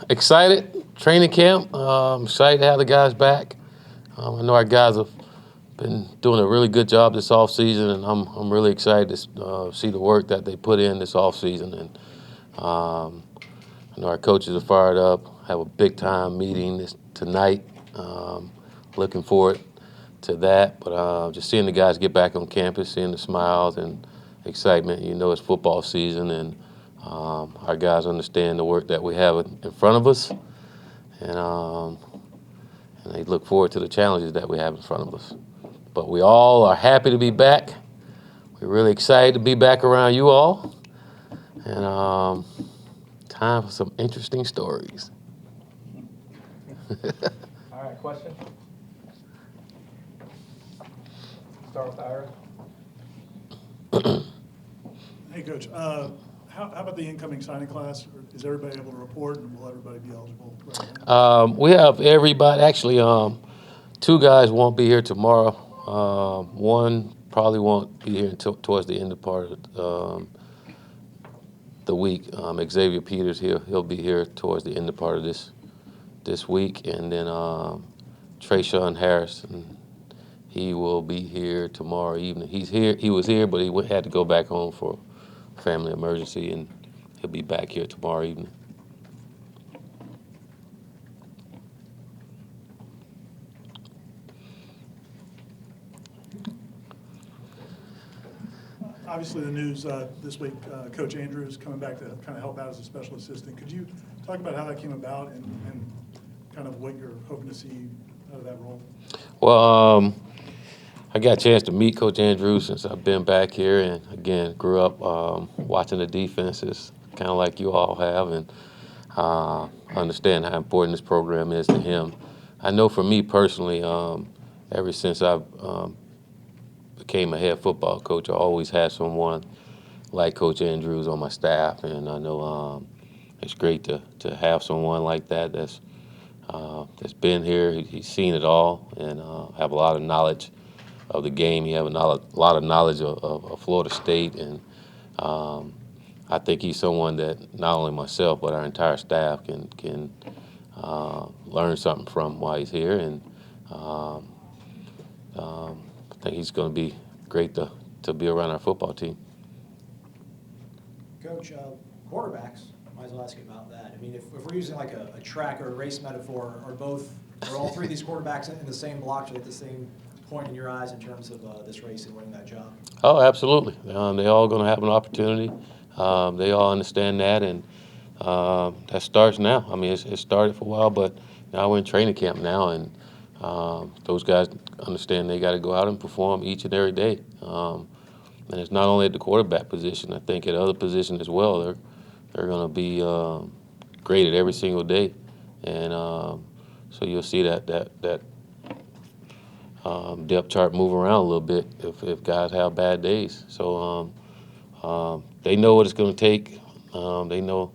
Excited. Training camp. Excited to have the guys back. I know our guys have been doing a really good job this offseason, and I'm really excited to see the work that they put in this offseason. And I know our coaches are fired up. Have a big time meeting tonight. Looking forward to that. But just seeing the guys get back on campus, seeing the smiles and excitement. You know, it's football season, and our guys understand the work that we have in front of us, and they look forward to the challenges that we have in front of us. But we all are happy to be back. We're really excited to be back around you all, and time for some interesting stories. All right, question? Start with Ira. Hey, Coach. How about the incoming signing class? Is everybody able to report, and will everybody be eligible? We have everybody. Actually, two guys won't be here tomorrow. One probably won't be here until towards the end of part of the week. Xavier Peters, he'll be here towards the end of part of this week, and then Trayshawn Harrison, he will be here tomorrow evening. He's here. He was here, but he had to go back home for a family emergency, and he'll be back here tomorrow evening. Obviously, the news this week, Coach Andrews coming back to kind of help out as a special assistant. Could you talk about how that came about and kind of what you're hoping to see out of that role? Well, I got a chance to meet Coach Andrews since I've been back here, and again, grew up watching the defenses, kind of like you all have, and understand how important this program is to him. I know for me personally, ever since I became a head football coach, I always had someone like Coach Andrews on my staff, and I know it's great to have someone like that that's been here. He's seen it all, and have a lot of knowledge of the game. He have a lot of knowledge of Florida State, and I think he's someone that not only myself but our entire staff can learn something from while he's here, and I think he's going to be great to be around our football team. Coach, quarterbacks, might as well ask you about that. I mean, if we're using like a track or a race metaphor, are all three of these quarterbacks in the same block, at the same point in your eyes in terms of this race and winning that job? Oh, absolutely. They're all going to have an opportunity. They all understand that, and that starts now. I mean, it started for a while, but now we're in training camp now, and those guys understand they got to go out and perform each and every day. And it's not only at the quarterback position. I think at other positions as well, they're going to be graded every single day, and so you'll see that depth chart move around a little bit if guys have bad days. So they know what it's going to take. They know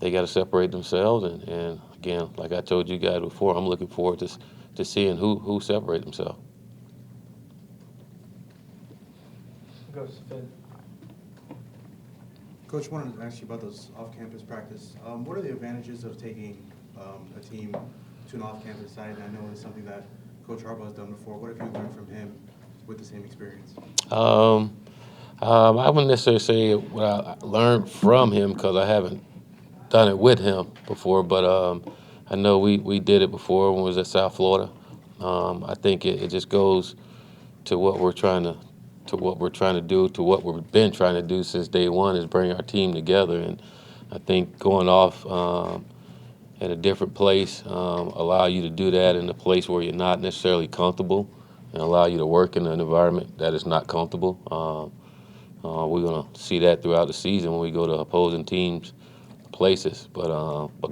they got to separate themselves, and again, like I told you guys before, I'm looking forward to seeing who separate themselves. Goes to Finn. Coach, wanted to ask you about those off-campus practice. What are the advantages of taking a team to an off-campus site? And I know it's something that Coach Harbaugh has done before. What have you learned from him with the same experience? I wouldn't necessarily say what I learned from him because I haven't done it with him before, but I know we did it before when we was at South Florida. I think it just goes to what we're trying to do, to what we've been trying to do since day one, is bring our team together. And I think going off in a different place allow you to do that in a place where you're not necessarily comfortable, and allow you to work in an environment that is not comfortable. We're going to see that throughout the season when we go to opposing teams' places. But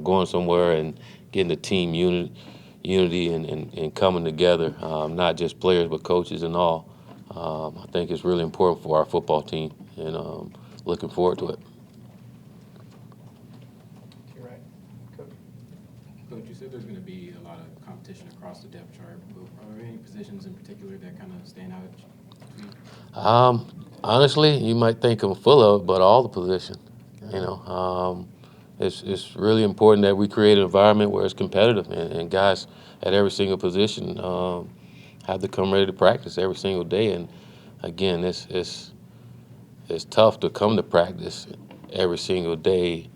going somewhere and getting the team unity and coming together, not just players but coaches and all, I think it's really important for our football team, and looking forward to it. To your right. Coach. Coach, you said there's going to be a lot of competition across the depth chart. Are there any positions in particular that kind of stand out to you? Honestly, you might think I'm full of it, but all the positions. You know, it's really important that we create an environment where it's competitive, and guys at every single position have to come ready to practice every single day. And again, it's tough to come to practice every single day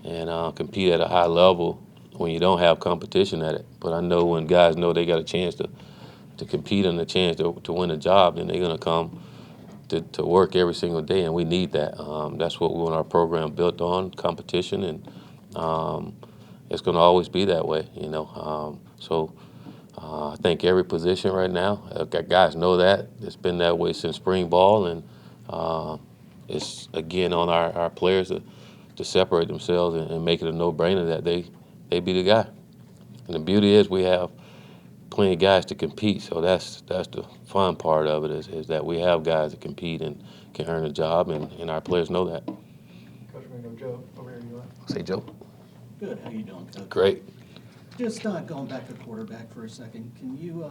and compete at a high level when you don't have competition at it. But I know when guys know they got a chance to compete and a chance to win a job, then they're going to come to work every single day, and we need that. That's what we want our program built on, competition, and it's going to always be that way, you know. I think every position right now, guys know that. It's been that way since spring ball, and it's, again, on our players to separate themselves and make it a no-brainer that they be the guy. And the beauty is we have plenty of guys to compete, so that's the fun part of it is that we have guys that compete and can earn a job, and our players know that. Coach, we're going to go Joe over here. You want? Say, Joe. Good, how you doing, Coach? Great. Just going back to quarterback for a second, can you,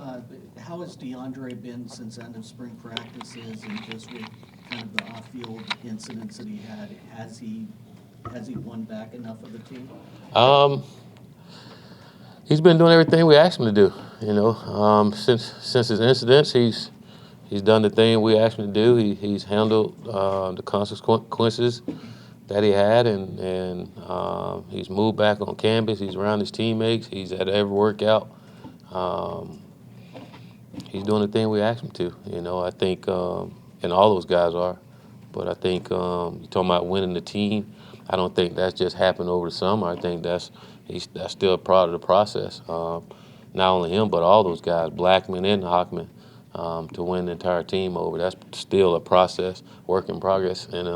how has DeAndre been since end of spring practices and just with kind of the off-field incidents that he had? Has he won back enough of the team? He's been doing everything we asked him to do. You know, since his incidents, he's done the thing we asked him to do. He's handled the consequences that he had, and he's moved back on campus. He's around his teammates. He's at every workout. He's doing the thing we asked him to. You know, I think, and all those guys are. But I think you're talking about winning the team. I don't think that's just happened over the summer. I think that's still a part of the process. Not only him, but all those guys, Blackman and Hockman, to win the entire team over. That's still a process, work in progress, and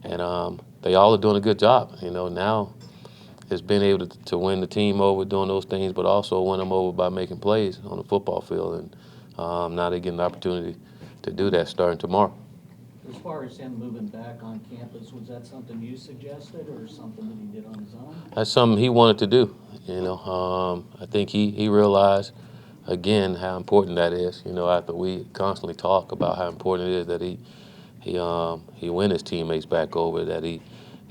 they all are doing a good job. You know, now it's been able to win the team over doing those things, but also win them over by making plays on the football field. And now they get an opportunity to do that starting tomorrow. As far as him moving back on campus, was that something you suggested or something that he did on his own? That's something he wanted to do. You know, I think he realized, again, how important that is. You know, after we constantly talk about how important it is that he win his teammates back over, that he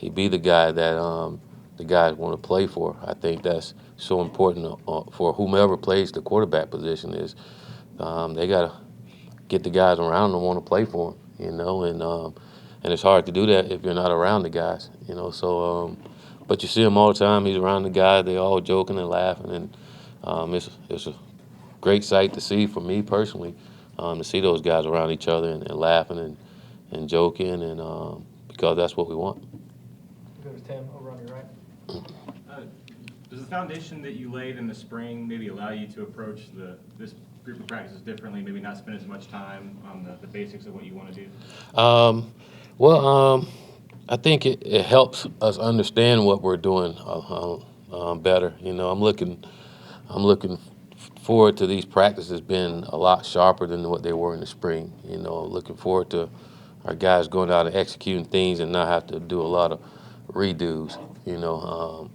be the guy that the guys want to play for. I think that's so important for whomever plays the quarterback position. Is they got to get the guys around them want to play for them. You know, and it's hard to do that if you're not around the guys. You know, so but you see him all the time. He's around the guys. They all joking and laughing, and it's a great sight to see for me personally, to see those guys around each other and laughing and joking, and because that's what we want. Go to Tim over on your right. Does the foundation that you laid in the spring maybe allow you to approach this group of practices differently, maybe not spend as much time on the basics of what you want to do? I think it helps us understand what we're doing better. You know, I'm looking forward to these practices being a lot sharper than what they were in the spring. You know, looking forward to our guys going out and executing things and not have to do a lot of redos. You know,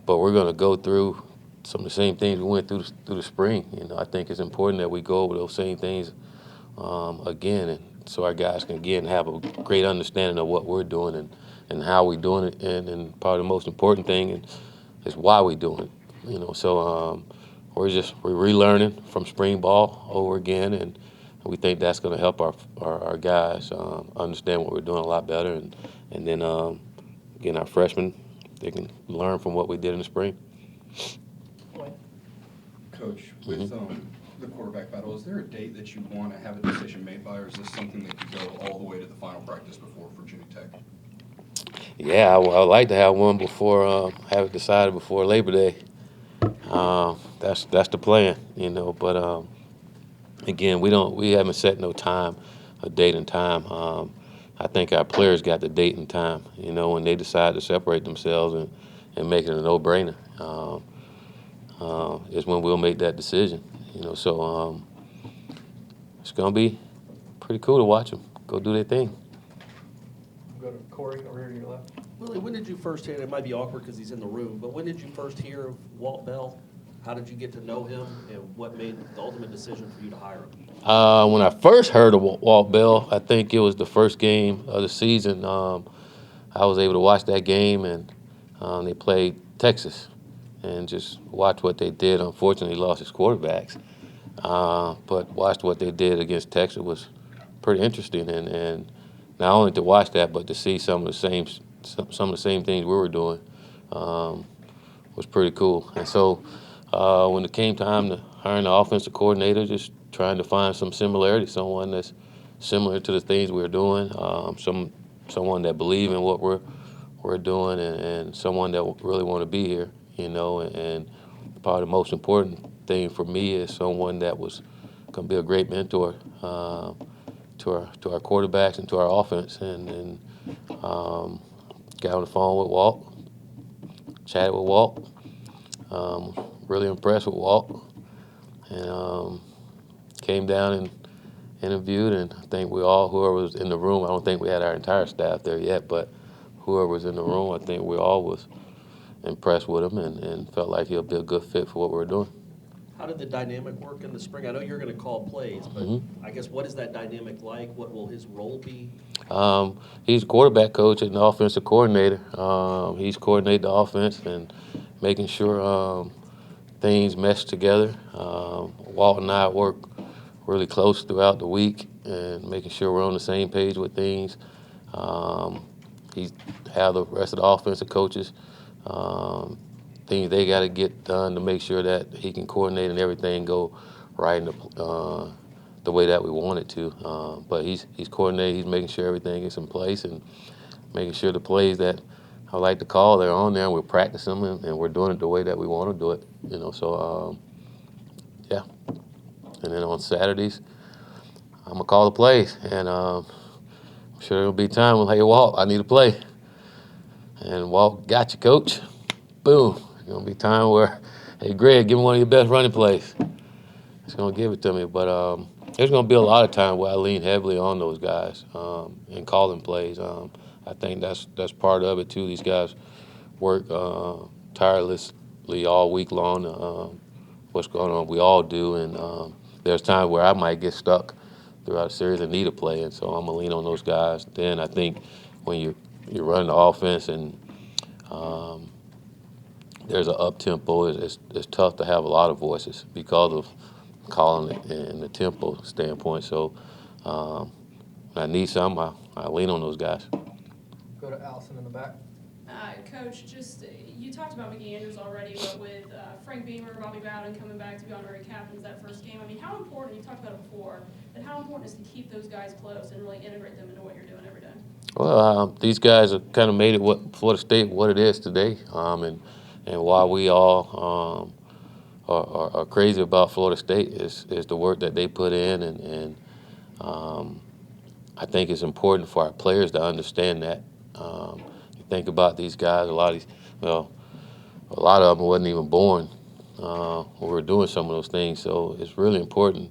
but we're going to go through some of the same things we went through the spring. You know, I think it's important that we go over those same things again, and so our guys can again have a great understanding of what we're doing and how we're doing it, and probably the most important thing is why we're doing it. You know, so we're relearning from spring ball over again, and we think that's going to help our guys understand what we're doing a lot better, and then again, our freshmen, they can learn from what we did in the spring. Coach, with the quarterback battle, is there a date that you want to have a decision made by, or is this something that could go all the way to the final practice before Virginia Tech? Yeah, I would like to have one before, have it decided before Labor Day. That's the plan, you know. But again, we haven't set no time, a date and time. I think our players got the date and time, you know, when they decide to separate themselves and make it a no-brainer. Is when we'll make that decision, you know. So it's gonna be pretty cool to watch them go do their thing. Go to Corey over here to your left. Willie, when did you first hear, it might be awkward because he's in the room, but when did you first hear of Walt Bell? How did you get to know him, and what made the ultimate decision for you to hire him? When I first heard of Walt Bell, I think it was the first game of the season. I was able to watch that game, and they played Texas, and just watch what they did. Unfortunately, lost his quarterbacks, but watched what they did against Texas was pretty interesting, and not only to watch that, but to see some of the same things we were doing was pretty cool. And so when it came time to hiring the offensive coordinator, just trying to find some similarity, someone that's similar to the things we're doing, someone that believe in what we're doing, and someone that really want to be here, and probably the most important thing for me is someone that was going to be a great mentor to our quarterbacks and to our offense, and got on the phone with Walt, chatted with Walt, really impressed with Walt, and came down and interviewed, and I think whoever was in the room, I don't think we had our entire staff there yet, but whoever was in the room, I think we all was impressed with him and felt like he'll be a good fit for what we're doing. How did the dynamic work in the spring? I know you're going to call plays, but I guess what is that dynamic like? What will his role be? He's a quarterback coach and the offensive coordinator. He's coordinating the offense and making sure things mesh together. Walt and I work really close throughout the week and making sure we're on the same page with things. He's have the rest of the offensive coaches things they got to get done to make sure that he can coordinate and everything go right in the way that we want it to. But he's coordinating, he's making sure everything is in place and making sure the plays that I like to call, they're on there, and we're practicing them, and we're doing it the way that we want to do it. So, yeah. And then on Saturdays, I'm going to call the plays, and I'm sure there'll be time when, hey, Walt, I need a play. And Walt, got you, coach. Boom. There's going to be time where, hey, Greg, give me one of your best running plays. He's going to give it to me. But there's going to be a lot of time where I lean heavily on those guys and calling plays. I think that's part of it, too. These guys work tirelessly all week long. What's going on, we all do. And there's times where I might get stuck throughout a series and need a play. And so I'm going to lean on those guys. Then I think when you're running the offense and there's an up-tempo, it's tough to have a lot of voices because of calling it and the tempo standpoint. So when I need something, I lean on those guys. Go to Allison in the back. Coach, just you talked about Mickey Andrews already, but with Frank Beamer, Bobby Bowden coming back to be honorary captains that first game, I mean, how important, you talked about it before, but how important is to keep those guys close and really integrate them into what you're doing every day? Well, these guys have kind of made it what Florida State what it is today, and why we all are crazy about Florida State is the work that they put in, and I think it's important for our players to understand that. You think about these guys, a lot of them wasn't even born when we were doing some of those things, so it's really important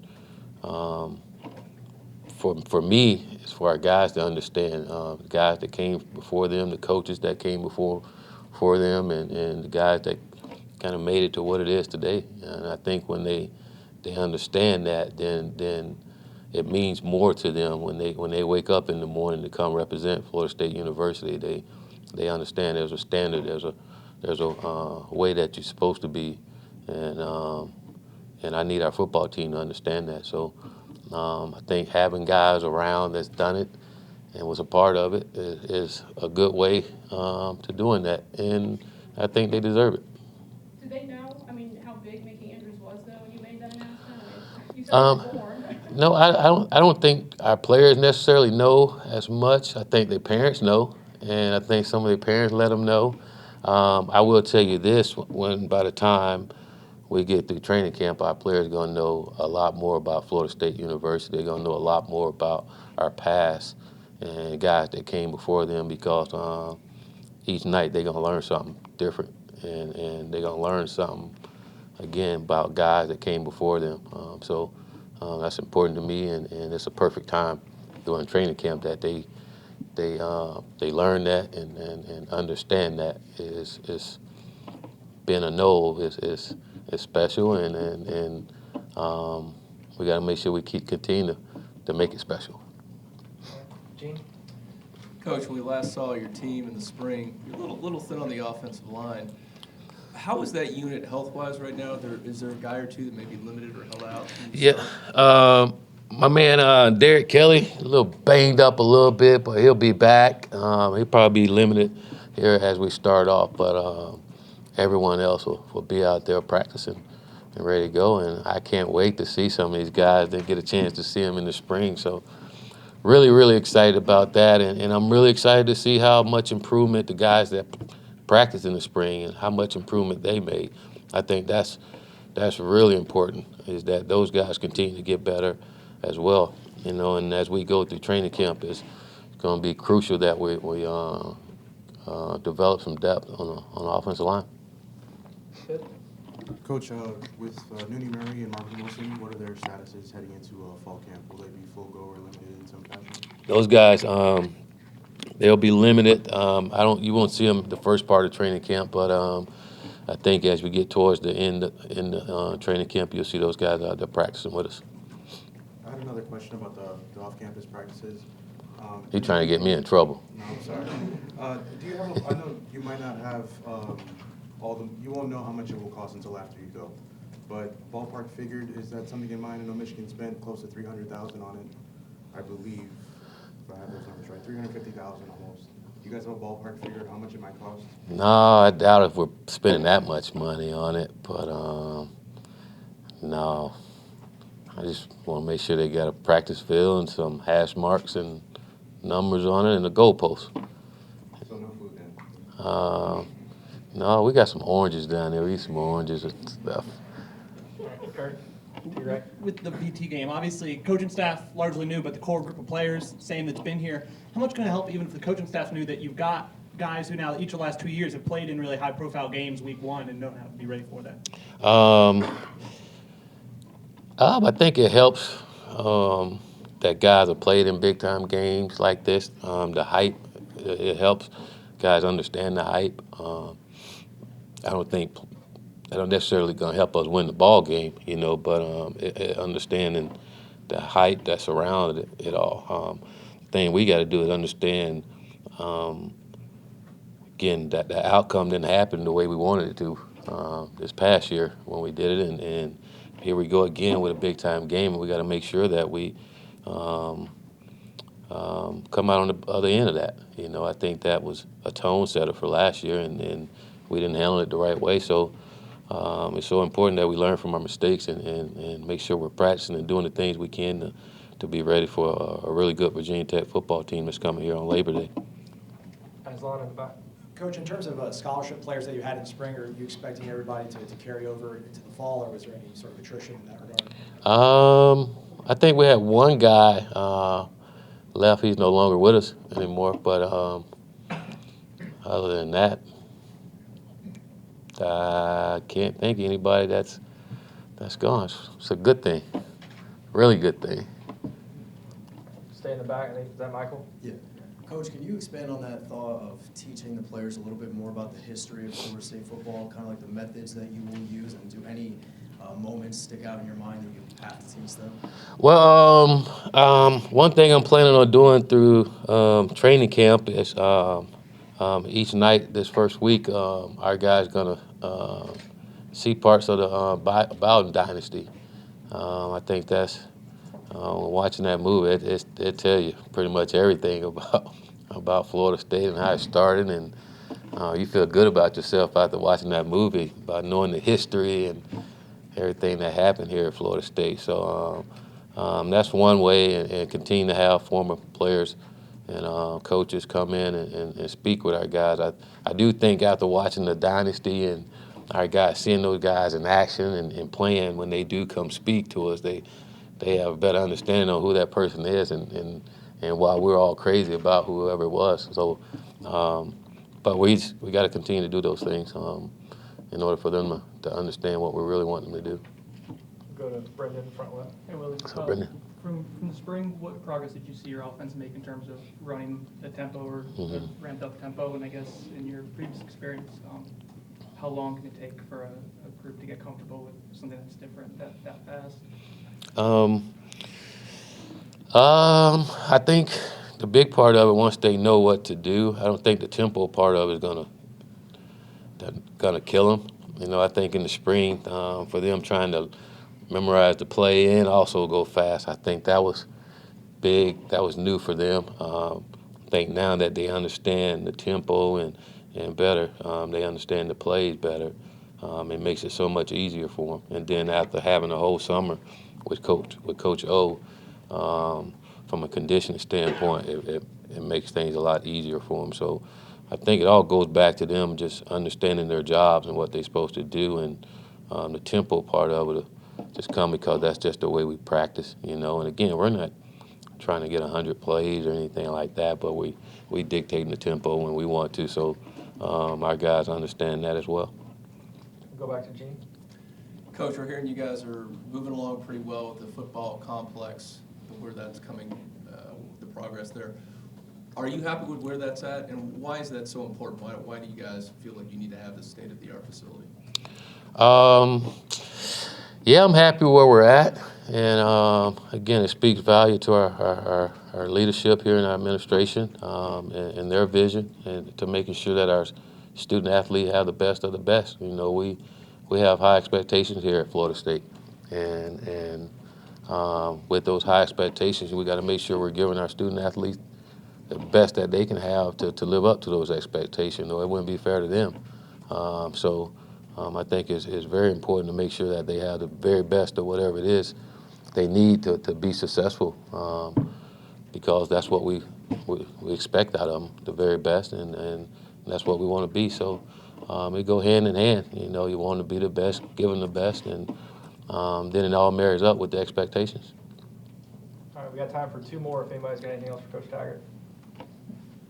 for me, it's for our guys to understand, the guys that came before them, the coaches that came before them, and the guys that kind of made it to what it is today. And I think when they understand that, then it means more to them when they wake up in the morning to come represent Florida State University. They understand there's a standard, there's a way that you're supposed to be, and I need our football team to understand that. So I think having guys around that's done it and was a part of it is a good way to doing that, and I think they deserve it. Did they know, I mean, how big Mickey Andrews was, though, when you made that announcement? I mean, you said you were born. No, I don't think our players necessarily know as much. I think their parents know, and I think some of their parents let them know. I will tell you this, by the time we get through training camp, our players are going to know a lot more about Florida State University. They're going to know a lot more about our past and guys that came before them, because each night they're going to learn something different, and they're going to learn something, again, about guys that came before them. So that's important to me, and it's a perfect time during training camp that they learn that and understand that is being a Nole is special, and we got to make sure we continue to make it special. Gene? Coach, when we last saw your team in the spring, you're a little thin on the offensive line. How is that unit health-wise right now? Is there a guy or two that may be limited or held out? Yeah, my man Derek Kelly, a little banged up a little bit, but he'll be back. He'll probably be limited here as we start off, but everyone else will be out there practicing and ready to go. And I can't wait to see some of these guys. Didn't get a chance to see them in the spring, so really, really excited about that. And I'm really excited to see how much improvement the guys that practiced in the spring and how much improvement they made. I think that's really important, is that those guys continue to get better as well. And as we go through training camp, it's going to be crucial that we develop some depth on the offensive line. Good. Coach, with Nooney Murray and Marvin Wilson, what are their statuses heading into fall camp? Will they be full go or limited in some fashion? Those guys, they'll be limited. You won't see them the first part of training camp, but I think as we get towards the end in the training camp, you'll see those guys out there practicing with us. I had another question about the off-campus practices. He's trying to get me in trouble. No, I'm sorry. Do you have? I know you might not have you won't know how much it will cost until after you go. But ballpark figured, is that something in mind? I know Michigan spent close to $300,000 on it, I believe. If I have those numbers right, $350,000 almost. You guys have a ballpark figure how much it might cost? No, I doubt if we're spending that much money on it, but no. I just want to make sure they got a practice field and some hash marks and numbers on it and a goalpost. So no food then? No, we got some oranges down there. We eat some oranges and stuff. Kurt, you right? With the VT game, obviously, coaching staff largely new, but the core group of players, same that's been here. How much can it help, even if the coaching staff knew that you've got guys who now, each of the last 2 years, have played in really high-profile games week one and know how to be ready for that? I think it helps that guys have played in big-time games like this. The hype, it helps guys understand the hype. I don't think that don't necessarily going to help us win the ball game, but understanding the hype that surrounded it all. The thing we got to do is understand, again, that the outcome didn't happen the way we wanted it to this past year when we did it, and here we go again with a big-time game, and we got to make sure that we come out on the other end of that. I think that was a tone setter for last year, and we didn't handle it the right way. So it's so important that we learn from our mistakes and make sure we're practicing and doing the things we can to be ready for a really good Virginia Tech football team that's coming here on Labor Day. Aslan in the back. Coach, in terms of scholarship players that you had in spring, are you expecting everybody to carry over into the fall, or was there any sort of attrition in that regard? I think we had one guy left. He's no longer with us anymore. But other than that, I can't think of anybody that's gone. It's a good thing, really good thing. Stay in the back. I think, is that Michael? Yeah. Coach, can you expand on that thought of teaching the players a little bit more about the history of Florida State football, kind of like the methods that you will use, and do any moments stick out in your mind that you have to teach them? Well, one thing I'm planning on doing through training camp is each night this first week, our guys gonna see parts of the Bowden dynasty. I think that's watching that movie. It tell you pretty much everything about Florida State and how it started, and you feel good about yourself after watching that movie, about knowing the history and everything that happened here at Florida State. So that's one way, and continue to have former players and coaches come in and speak with our guys. I do think after watching the dynasty and our guys, seeing those guys in action and playing, when they do come speak to us, they have a better understanding of who that person is and why we're all crazy about whoever it was. So, but we got to continue to do those things in order for them to understand what we really want them to do. Go to Brendan, front left. Hey, Willie. So, Brendan. From the spring, what progress did you see your offense make in terms of running the tempo or ramped up tempo? And I guess in your previous experience, how long can it take for a group to get comfortable with something that's different that fast? I think the big part of it, once they know what to do, I don't think the tempo part of it is gonna kill them. You know, I think in the spring, for them trying to memorize the play and also go fast, I think that was big. That was new for them. I think now that they understand the tempo and better, they understand the plays better. It makes it so much easier for them. And then after having a whole summer with Coach O, from a conditioning standpoint, it makes things a lot easier for them. So I think it all goes back to them just understanding their jobs and what they're supposed to do, and the tempo part of it will just come because that's just the way we practice, you know. And again, we're not trying to get 100 plays or anything like that, but we dictating the tempo when we want to. So our guys understand that as well. Go back to Gene. Coach, we're hearing you guys are moving along pretty well with the football complex, where that's coming, the progress there. Are you happy with where that's at, and why is that so important? Why do you guys feel like you need to have this state-of-the-art facility? Yeah, I'm happy where we're at, and again, it speaks value to our leadership here in our administration, and their vision, and to making sure that our student athletes have the best of the best. You know, we have high expectations here at Florida State, and with those high expectations, we got to make sure we're giving our student athletes the best that they can have to live up to those expectations, or it wouldn't be fair to them. I think it's very important to make sure that they have the very best of whatever it is they need to be successful, because that's what we expect out of them, the very best, and that's what we want to be. So it go hand in hand. You know, you want to be the best, give them the best, and then it all marries up with the expectations. All right, we got time for two more if anybody's got anything else for Coach Taggart.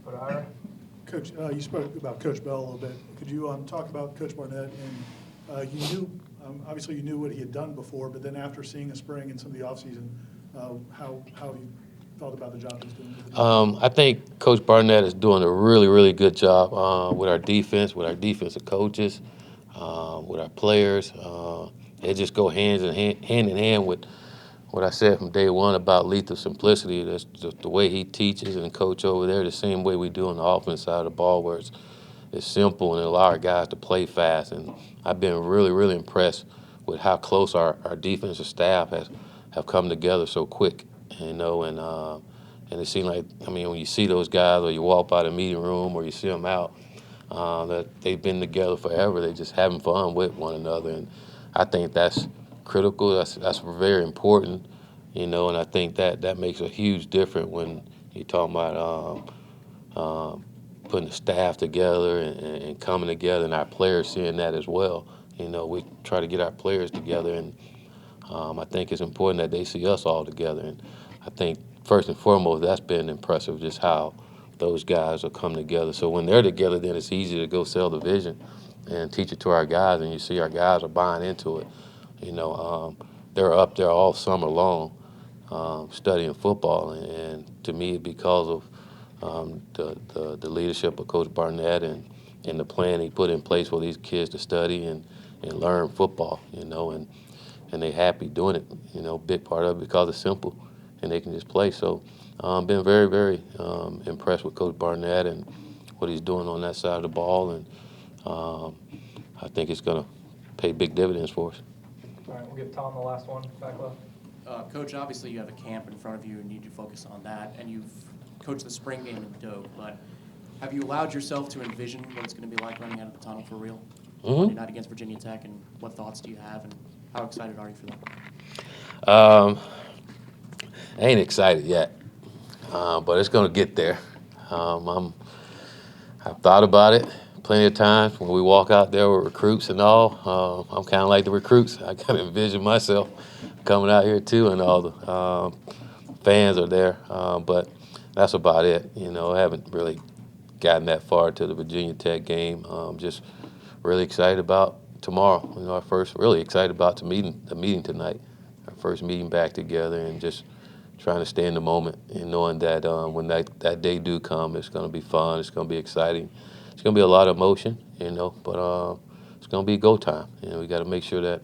Go to Ira. Coach, you spoke about Coach Bell a little bit. Could you talk about Coach Barnett? And you knew, obviously you knew what he had done before, but then after seeing the spring and some of the offseason, how you felt about the job he's doing? I think Coach Barnett is doing a really, really good job with our defense, with our defensive coaches, with our players. They just go hand in hand with what I said from day one about lethal simplicity. That's just the way he teaches and coach over there, the same way we do on the offense side of the ball, where it's simple and allow our guys to play fast. And I've been really, really impressed with how close our defensive staff have come together so quick, you know. And it seems like, I mean, when you see those guys or you walk by the meeting room or you see them out, that they've been together forever. They're just having fun with one another. And I think that's critical. That's very important, you know, and I think that makes a huge difference when you're talking about putting the staff together and coming together, and our players seeing that as well. You know, we try to get our players together, and I think it's important that they see us all together. And I think first and foremost, that's been impressive, just how those guys will come together. So when they're together, then it's easy to go sell the vision and teach it to our guys, and you see our guys are buying into it. You know, they're up there all summer long studying football, and to me, because of the leadership of Coach Barnett and the plan he put in place for these kids to study and learn football, you know, and they're happy doing it. You know, big part of it because it's simple and they can just play. So been very, very impressed with Coach Barnett and what he's doing on that side of the ball, and I think it's going to pay big dividends for us. All right, we'll give Tom the last one, back left. Coach, obviously you have a camp in front of you and need to focus on that, and you've coached the spring game in Doak, but have you allowed yourself to envision what it's going to be like running out of the tunnel for real? Monday night against Virginia Tech, and what thoughts do you have, and how excited are you for that? I ain't excited yet, but it's going to get there. I've thought about it plenty of times when we walk out there with recruits and all. I'm kind of like the recruits. I kind of envision myself coming out here too, and all the fans are there. But that's about it. You know, I haven't really gotten that far to the Virginia Tech game. Just really excited about tomorrow. You know, really excited about the meeting tonight. Our first meeting back together, and just trying to stay in the moment and knowing that when that day do come, it's going to be fun. It's going to be exciting. It's going to be a lot of emotion, you know, but it's going to be go time. You know, we got to make sure that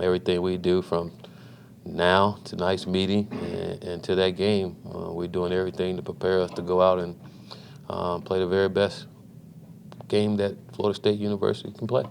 everything we do from now, tonight's meeting, and to that game. We're doing everything to prepare us to go out and play the very best game that Florida State University can play.